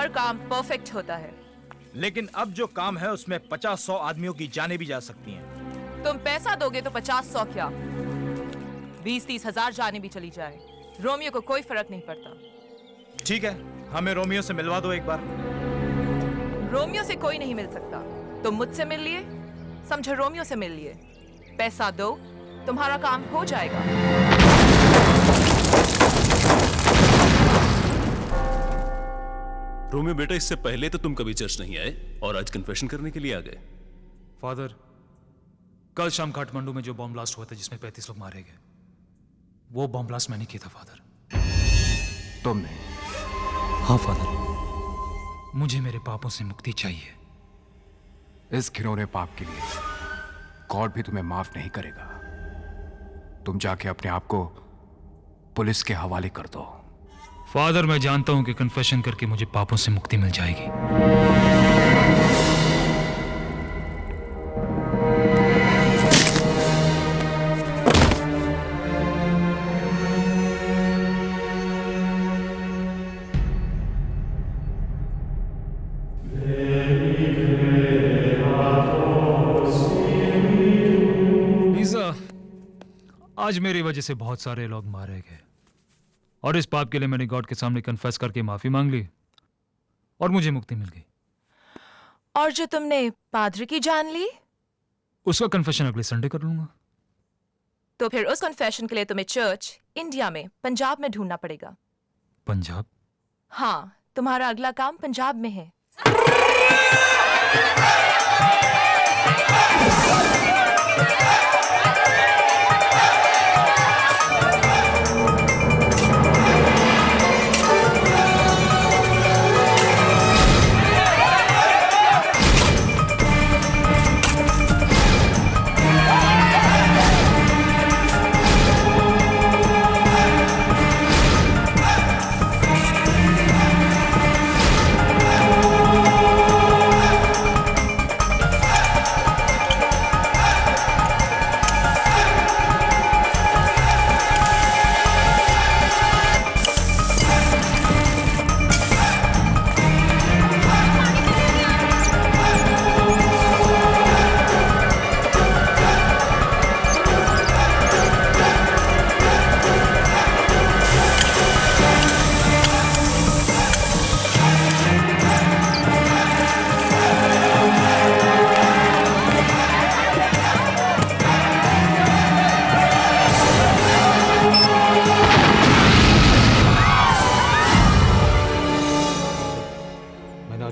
हर काम परफेक्ट होता है। लेकिन अब जो काम है उसमें 50-100 आदमियों की जानें भी जा सकती हैं। तुम पैसा दोगे तो 50-100 क्या, 20-30 हजार जाने भी चली जाए, रोमियो को कोई फर्क नहीं पड़ता। ठीक है, हमें रोमियो से मिलवा दो एक बार। रोमियो से कोई नहीं मिल सकता। तुम मुझसे मिल लिए, समझो रोमियो से मिल लिए। पैसा दो, तुम्हारा काम हो जाएगा। रोमियो बेटा, इससे पहले तो तुम कभी चर्च नहीं आए और आज कन्फेशन करने के लिए आ गए। फादर, कल शाम काठमांडू में जो बॉम्ब ब्लास्ट हुआ था जिसमें 35 लोग मारे गए, वो बॉम्ब ब्लास्ट मैंने किया था फादर। तुमने? हाँ फादर, मुझे मेरे पापों से मुक्ति चाहिए। इस घिनौने पाप के लिए गॉड भी तुम्हें माफ नहीं करेगा। तुम जाके अपने आप को पुलिस के हवाले कर दो। फादर, मैं जानता हूं कि कन्फेशन करके मुझे पापों से मुक्ति मिल जाएगी। आज मेरी वजह से बहुत सारे लोग मारे गए और इस पाप के लिए मैंने गॉड के सामने कन्फेस करके माफी मांग ली और मुझे मुक्ति मिल गई। और जो तुमने पादरी की जान ली, उसका कन्फेशन अगले संडे कर लूंगा। तो फिर उस कन्फेशन के लिए तुम्हें चर्च इंडिया में, पंजाब में ढूंढना पड़ेगा। पंजाब? हाँ, तुम्हारा अगला काम पंजाब में है।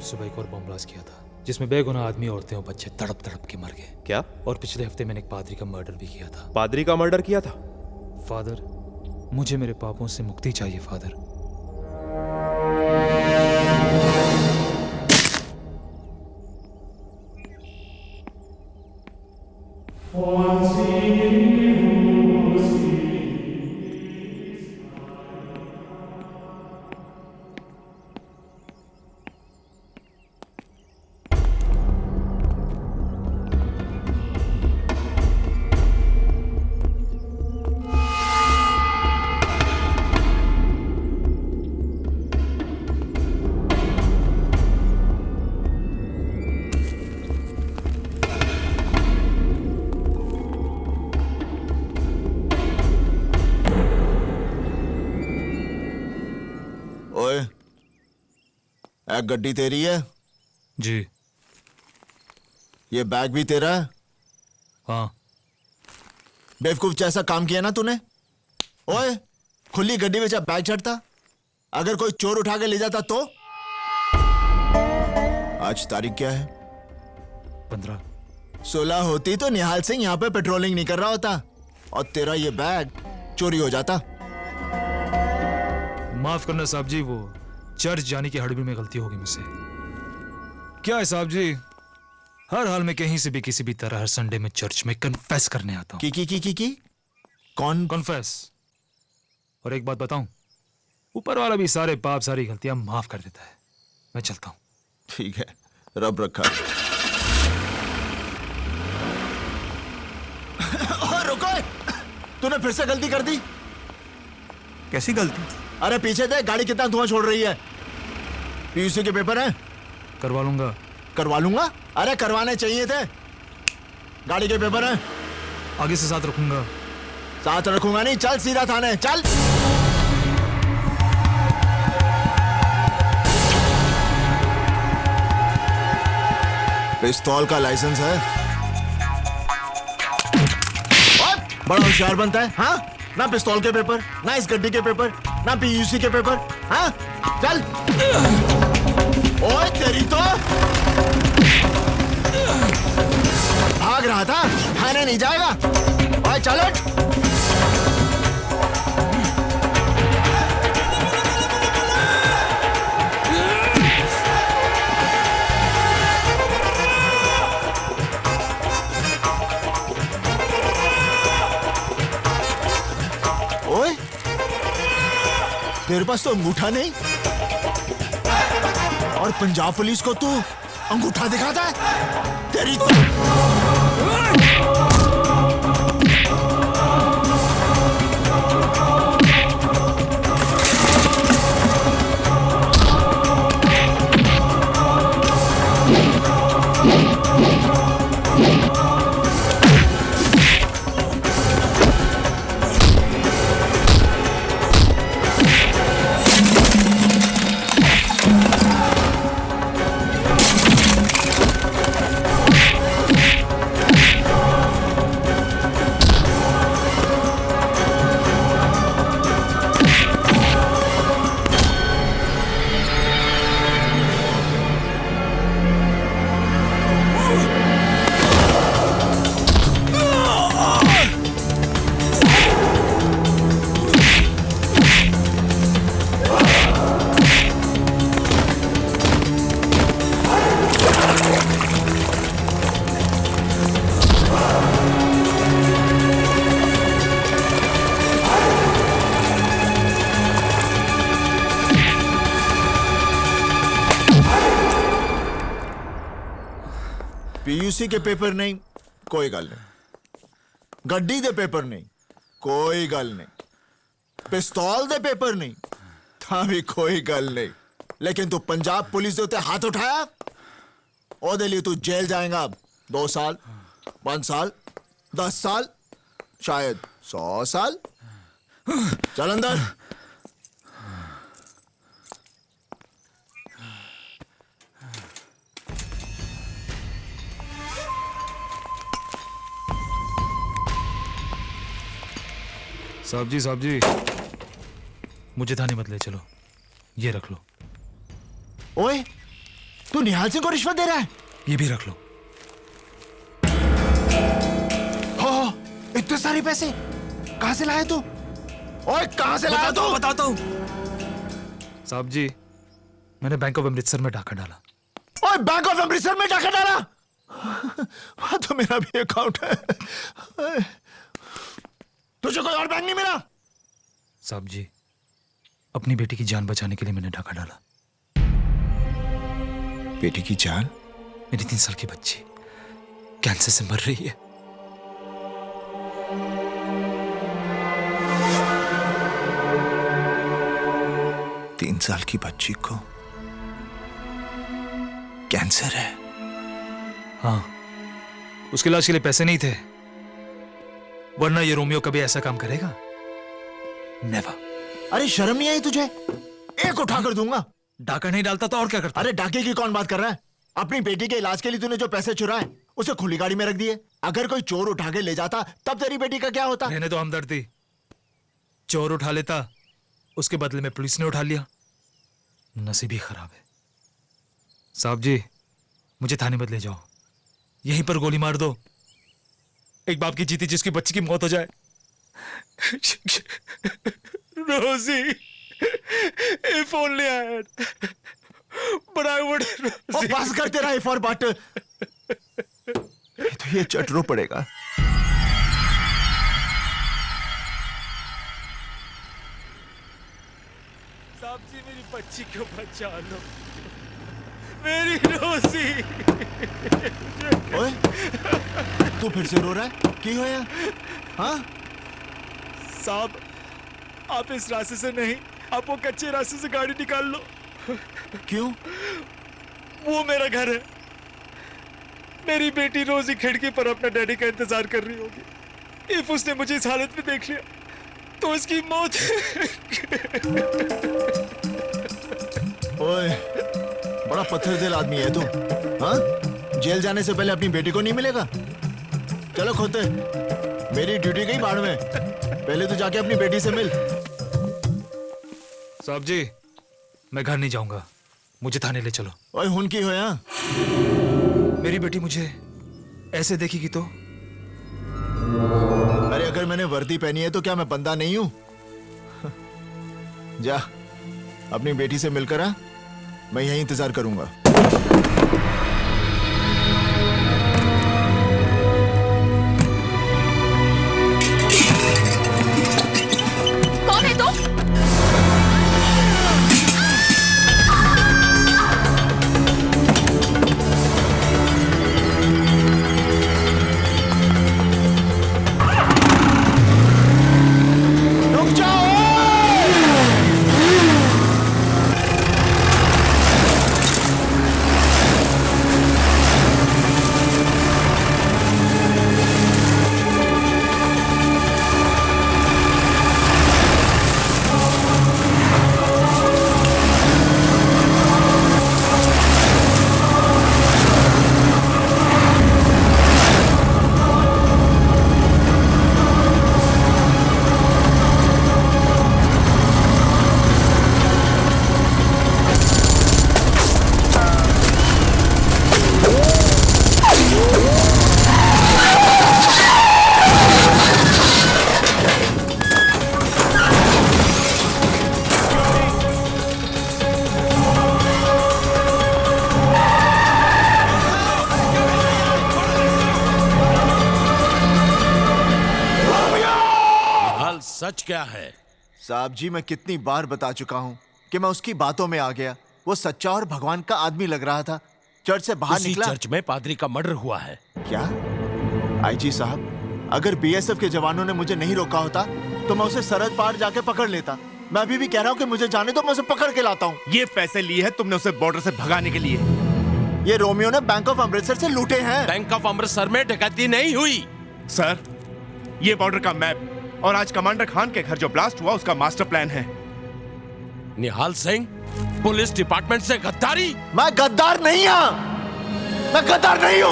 सुबह एक और बम ब्लास्ट किया था जिसमें बेगुनाह आदमी, औरतें और बच्चे तड़प तड़प के मर गए। क्या? और पिछले हफ्ते मैंने एक पादरी का मर्डर भी किया था। पादरी का मर्डर किया था? फादर, मुझे मेरे पापों से मुक्ति चाहिए फादर। गड्डी तेरी है? जी। ये बैग भी तेरा है? हाँ। बेवकूफ जैसा काम किया ना तूने। ओए, खुली गड्डी में जब बैग चढ़ता, अगर कोई चोर उठा के ले जाता तो? आज तारीख क्या है? 15। 16 होती तो निहाल सिंह यहाँ पे पेट्रोलिंग नहीं कर रहा होता और तेरा ये बैग चोरी हो जाता। माफ करना साहब जी, वो चर्च जाने की हड़बड़ी में गलती होगी मुझसे। क्या है साहब जी, हर हाल में कहीं से भी किसी भी तरह हर संडे में चर्च में कन्फेस करने आता हूँ। की कौन? कन्फेस। और एक बात बताऊं, ऊपर वाला भी सारे पाप सारी गलतियां माफ कर देता है। मैं चलता हूँ। ठीक है, रब रखा। रुको, तूने फिर से गलती कर दी। कैसी गलती? अरे पीछे देख, गाड़ी कितना धुआं छोड़ रही है। पीयूसी के पेपर हैं? करवा लूंगा। करवा लूंगा? अरे करवाने चाहिए थे। गाड़ी के पेपर हैं? आगे से साथ रखूंगा। साथ रखूंगा नहीं, चल सीधा थाने चल। पिस्तौल का लाइसेंस है? बड़ा होशियार बनता है हाँ? ना पिस्तौल के पेपर, ना इस गड्डी के पेपर, ना पीयूसी के पेपर। हाँ चल। ओए तेरी तो भाग रहा था, थाने नहीं जाएगा। ओए चल उठ। ओए तेरे पास तो अंगूठा नहीं और पंजाब पुलिस को तू अंगूठा दिखाता है? तेरी तो पीयूसी के पेपर नहीं, कोई गल नहीं। गड्डी दे पेपर नहीं, कोई गल नहीं। पिस्तौल दे पेपर नहीं, था भी कोई गल नहीं। लेकिन तू पंजाब पुलिस दे उत्ते हाथ उठाया, ओदे लिए तू जेल जाएगा। 2 साल, 5 साल, 10 साल, शायद 100 साल। चल अंदर। साहब जी मुझे थाने मत ले चलो, ये रख लो। ओए तू निहाल सिंह को रिश्वत दे रहा है? ये भी रख लो। हो इतने सारे पैसे कहां से लाए तू? ओए कहां से लाया तू? बताता हूं। साहब जी मैंने बैंक ऑफ अमृतसर में डाका डाला। ओए बैंक ऑफ अमृतसर में डाका डाला? वहां तो मेरा भी अकाउंट है। तुझे कोई और बैंक नहीं मिला? साहब जी अपनी बेटी की जान बचाने के लिए मैंने डाका डाला। बेटी की जान? मेरी 3 साल की बच्ची कैंसर से मर रही है। तीन साल की बच्ची को कैंसर है? हाँ उसके इलाज के लिए पैसे नहीं थे, वरना ये रोमियो कभी ऐसा काम करेगा? नेवर। अरे शर्म नहीं आई तुझे? एक उठा कर दूंगा। डाका नहीं डालता तो और क्या करता? अरे डाके की कौन बात कर रहा है? अपनी बेटी के इलाज के लिए तूने जो पैसे चुराए उसे खुली गाड़ी में रख दिए। अगर कोई चोर उठा के ले जाता तब तेरी बेटी का क्या होता? रहने तो हमदर्दी। चोर उठा लेता, उसके बदले में पुलिस ने उठा लिया। नसीब ही खराब है। साहब जी मुझे थाने मत ले जाओ, यहीं पर गोली मार दो। एक बाप की जीती जिसकी बच्ची की मौत हो जाए। रोजी, if only I had, but I would. ओ बस कर तेरा if और but। तो ये चटरो पड़ेगा। साहब जी मेरी बच्ची को बचा लो, मेरी रोजी। ओए तू फिर से रो रहा है? की होया? हाँ साहब आप इस रास्ते से नहीं, आप वो कच्चे रास्ते से गाड़ी निकाल लो। क्यों? वो मेरा घर है। मेरी बेटी रोज ही खिड़की पर अपना डैडी का इंतजार कर रही होगी। इफ उसने मुझे इस हालत में देख लिया तो उसकी मौत। ओए, बड़ा पत्थर दिल आदमी है तू। हाँ? जेल जाने से पहले अपनी बेटी को नहीं मिलेगा? चलो खोते, मेरी ड्यूटी गई बाढ़ में। पहले तो जाके अपनी बेटी से मिल। साहब जी, मैं घर नहीं जाऊंगा, मुझे थाने ले चलो। ओए, हुन की हो यहाँ? मेरी बेटी मुझे ऐसे देखेगी तो? अरे अगर मैंने वर्दी पहनी है तो क्या मैं बंदा नहीं हूं? जा, अपनी बेटी से मिलकर आ, मैं यहीं इंतजार करूंगा। कौन है तू? रुक जाओ! हाल सच क्या है? साहब जी, मैं कितनी बार बता चुका हूं कि मैं उसकी बातों में आ गया। वो सच्चा और भगवान का आदमी लग रहा था। चर्च से बाहर उसी निकला। चर्च में पादरी का मर्डर हुआ है। क्या? आईजी साहब, अगर बीएसएफ के जवानों ने मुझे नहीं रोका होता तो मैं उसे सरहद पार जाके पकड़ लेता। मैं अभी भी कह रहा हूं कि मुझे जाने दो, मैं उसे पकड़ के लाता हूं। ये पैसे लिए हैं तुमने उसे बॉर्डर से भगाने के लिए। ये रोमियो ने बैंक ऑफ अमृतसर से लूटे हैं। बैंक ऑफ अमृतसर में डकैती नहीं हुई। सर, ये बॉर्डर का मैप और आज कमांडर खान के घर जो ब्लास्ट हुआ उसका मास्टर प्लान है। निहाल सिंह, पुलिस डिपार्टमेंट से गद्दारी। मैं गद्दार नहीं हूं। मैं गद्दार नहीं हूं।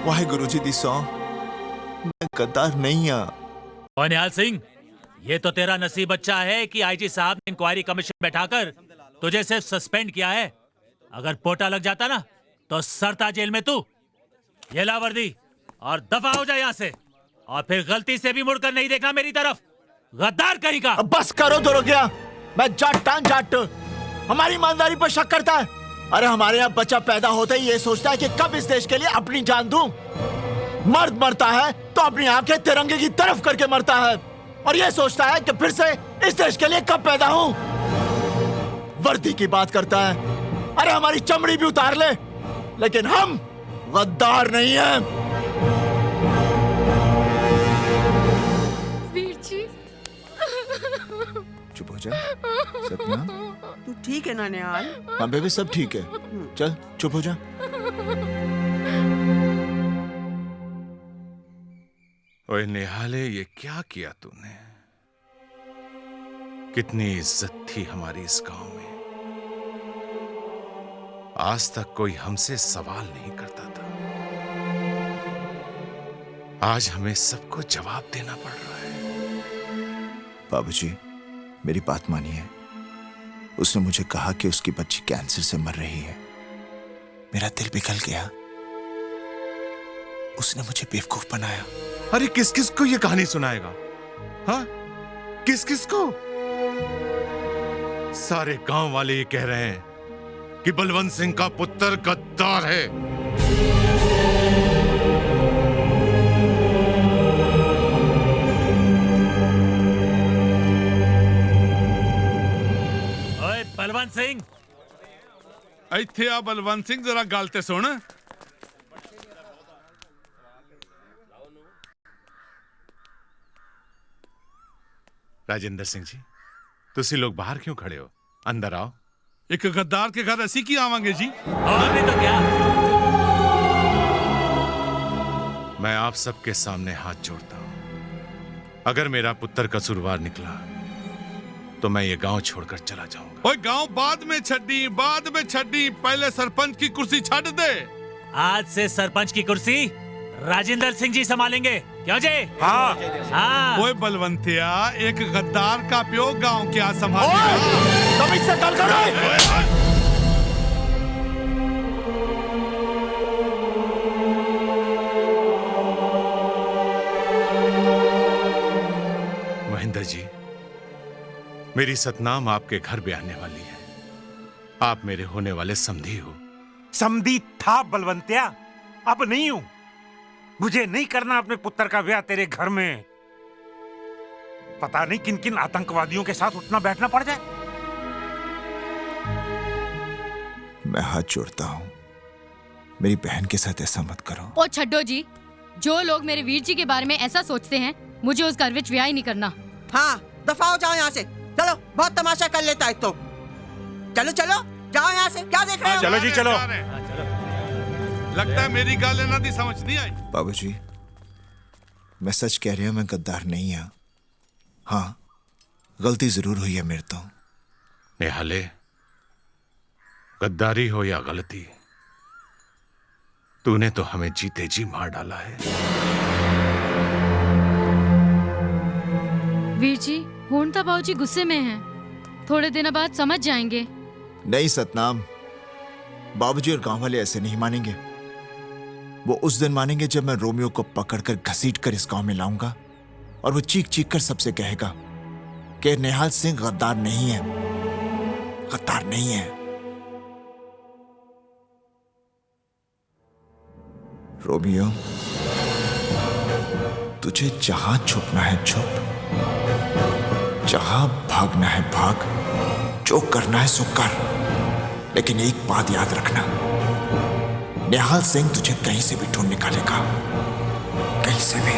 वाहे गुरुजी दी सौ, मैं गद्दार नहीं हूं। और निहाल सिंह, ये तो तेरा नसीब अच्छा है कि आईजी साहब ने इंक्वायरी कमीशन बैठाकर तुझे सिर्फ सस्पेंड किया है। अगर पोटा लग जाता ना तो सरता जेल में तू। ये ला वर्दी और दफा हो जा यहाँ से, और फिर गलती से भी मुड़कर नहीं देखना मेरी तरफ, गद्दार कहीं का। अब बस करो दो गया। मैं जाट हमारी ईमानदारी पर शक करता है। अरे हमारे यहाँ बच्चा पैदा होते ही ये सोचता है कि कब इस देश के लिए अपनी जान दूं। मर्द मरता है तो अपनी आंखें तिरंगे की तरफ करके मरता है, और ये सोचता है कि फिर से इस देश के लिए कब पैदा हूं। वर्दी की बात करता है। अरे हमारी चमड़ी भी उतार ले, लेकिन हम गद्दार नहीं हैं। वीर जी, चुप हो जा सपना। तू ठीक है ना निहाल? हाँ बेबी, सब ठीक है। चल चुप हो जा। ओए निहाले, ये क्या किया तूने? कितनी इज्जत थी हमारी इस गांव में। आज तक कोई हमसे सवाल नहीं करता था। आज हमें सबको जवाब देना पड़ रहा है। बाबूजी, मेरी बात मानिए। उसने मुझे कहा कि उसकी बच्ची कैंसर से मर रही है। मेरा दिल पिघल गया। उसने मुझे बेवकूफ बनाया। अरे किस किस को ये कहानी सुनाएगा? हाँ, किस किस को? सारे गांव वाले ये कह रहे हैं कि बलवंत सिंह का पुत्र गद्दार है। ओए बलवंत सिंह, ਇੱਥੇ ਆ ਬਲਵੰਤ ਸਿੰਘ ਜ਼ਰਾ ਗੱਲ ਤੇ ਸੁਣ। राजेंद्र सिंह जी, तुसी लोग बाहर क्यों खड़े हो? अंदर आओ। एक गद्दार के घर ऐसी की आवांगे जी? और नहीं तो क्या? मैं आप सबके सामने हाथ जोड़ता हूं। अगर मेरा पुत्र कसूरवार निकला तो मैं ये गांव छोड़कर चला जाऊंगा। ओए गांव बाद में छड्डी, पहले सरपंच की कुर्सी छड़ दे। आज से सरपंच की कुर्सी राजेंद्र सिंह जी संभालेंगे, क्यों जी? हाँ। हाँ। ओए बलवंतिया, एक गद्दार का प्यो गांव क्या संभालेगा? तुम इससे कल करो। महेंद्र जी, मेरी सतनाम आपके घर भी आने वाली है। आप मेरे होने वाले समधी हो। समधी था बलवंतिया, अब नहीं हूं। मुझे नहीं करना अपने पुत्र का ब्याह तेरे घर में। पता नहीं किन किन आतंकवादियों के साथ उठना बैठना पड़ जाए। मैं हाथ जोड़ता हूं, मेरी बहन के साथ ऐसा मत करो। ओ छड्डो जी, जो लोग मेरे वीर जी के बारे में ऐसा सोचते हैं, मुझे उस घर विच ब्याह ही नहीं करना। हाँ, दफा हो जाओ यहाँ से। चलो, बहुत तमाशा कर लेता है तो। चलो चलो, जाओ यहाँ से। क्या देख रहे हो? चलो जी चलो। लगता है मेरी गाल ना दी समझ नहीं आई। बाबूजी, मैं सच कह रही हूं, मैं गद्दार नहीं हूं। हाँ, गलती जरूर हुई है मेरे तो। निहाले, गद्दारी हो या गलती, तूने तो हमें जीते जी मार डाला है। वीर जी, होंडा बाबूजी गुस्से में हैं। थोड़े दिनों बाद समझ जाएंगे। नहीं सतनाम, बाबूजी और गांव वाले ऐसे नहीं मानेंगे। वो उस दिन मानेंगे जब मैं रोमियो को पकड़कर घसीट कर इस गांव में लाऊंगा और वो चीख चीख कर सबसे कहेगा कि निहाल सिंह गद्दार नहीं है, गद्दार नहीं है। रोमियो, तुझे जहां छुपना है छुप, जहां भागना है भाग, जो करना है सो कर, लेकिन एक बात याद रखना, निहाल सिंह तुझे कहीं से भी ढूंढ निकालेगा, कहीं से भी।